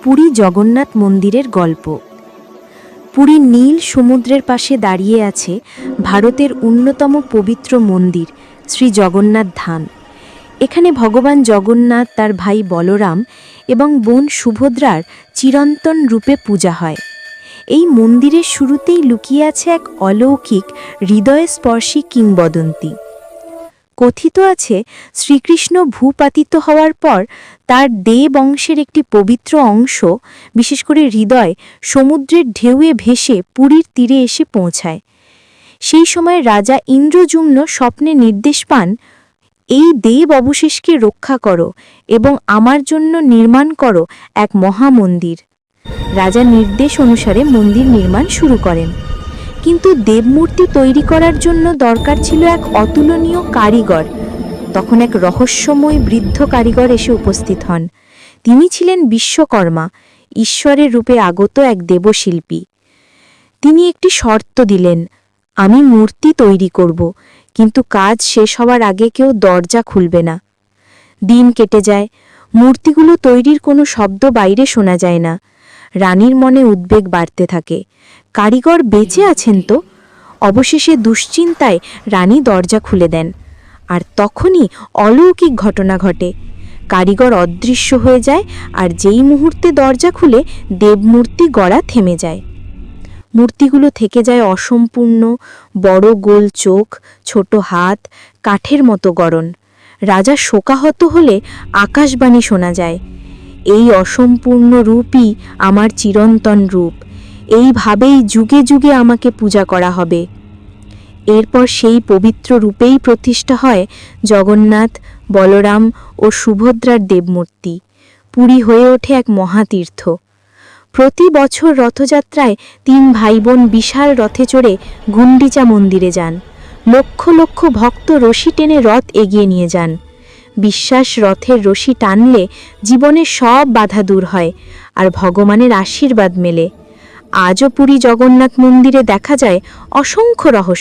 পুরী জগন্নাথ মন্দিরের গল্প। পুরীর নীল সমুদ্রের পাশে দাঁড়িয়ে আছে ভারতের অন্যতম পবিত্র মন্দির শ্রী জগন্নাথ ধাম। এখানে ভগবান জগন্নাথ, তার ভাই বলরাম এবং বোন সুভদ্রার চিরন্তন রূপে পূজা হয়। এই মন্দিরের শুরুতেই লুকিয়ে আছে এক অলৌকিক হৃদয়স্পর্শী কিংবদন্তি। কথিত আছে, শ্রীকৃষ্ণ ভূপাতিত হওয়ার পর তার দেব অংশের একটি পবিত্র অংশ, বিশেষ করে হৃদয়, সমুদ্রের ঢেউয়ে ভেসে পুরীর তীরে এসে পৌঁছায়। সেই সময় রাজা ইন্দ্রজুম্ন স্বপ্নে নির্দেশ পান, এই দেব অবশেষকে রক্ষা করো এবং আমার জন্য নির্মাণ করো এক মহামন্দির। রাজা নির্দেশ অনুসারে মন্দির নির্মাণ শুরু করেন। কিন্তু দেবমূর্তি তৈরি করার জন্য দরকার ছিল এক অতুলনীয় কারিগর। তখন এক রহস্যময় বৃদ্ধ কারিগর এসে উপস্থিত হন। তিনি ছিলেন বিশ্বকর্মা, ঈশ্বরের রূপে আগত এক দেবশিল্পী। তিনি একটি শর্ত দিলেন, আমি মূর্তি তৈরি করব, কিন্তু কাজ শেষ হওয়ার আগে কেউ দরজা খুলবে না। দিন কেটে যায়, মূর্তিগুলো তৈরির কোনো শব্দ বাইরে শোনা যায় না। রানীর মনে উদ্বেগ বাড়তে থাকে, কারিগর বেঁচে আছেন তো? অবশেষে দুশ্চিন্তায় রানী দরজা খুলে দেন। আর তখনই অলৌকিক ঘটনা ঘটে। কারিগর অদৃশ্য হয়ে যায়, আর যেই মুহূর্তে দরজা খুলে দেবমূর্তি গড়া থেমে যায়। মূর্তিগুলো থেকে যায় অসম্পূর্ণ, বড় গোল চোখ, ছোট হাত, কাঠের মতো গড়ন। রাজা শোকাহত হলে আকাশবাণী শোনা যায়, এই অসম্পূর্ণ রূপই আমার চিরন্তন রূপ, এইভাবেই যুগে যুগে আমাকে পূজা করা হবে। এরপর সেই পবিত্র রূপেই প্রতিষ্ঠা হয় জগন্নাথ, বলরাম ও সুভদ্রার দেবমূর্তি। পুরী হয়ে ওঠে এক মহাতীর্থ। প্রতি বছর রথযাত্রায় 3 ভাই বোন বিশাল রথে চড়ে গুন্ডিচা মন্দিরে যান। লক্ষ লক্ষ ভক্ত রশি টেনে রথ এগিয়ে নিয়ে যান। বিশ্বাস, রথের রশি টানলে জীবনের সব বাধা দূর হয় আর ভগবানের আশীর্বাদ মেলে। আজও পুরী জগন্নাথ মন্দিরে দেখা যায় অসংখ্য রহস্য।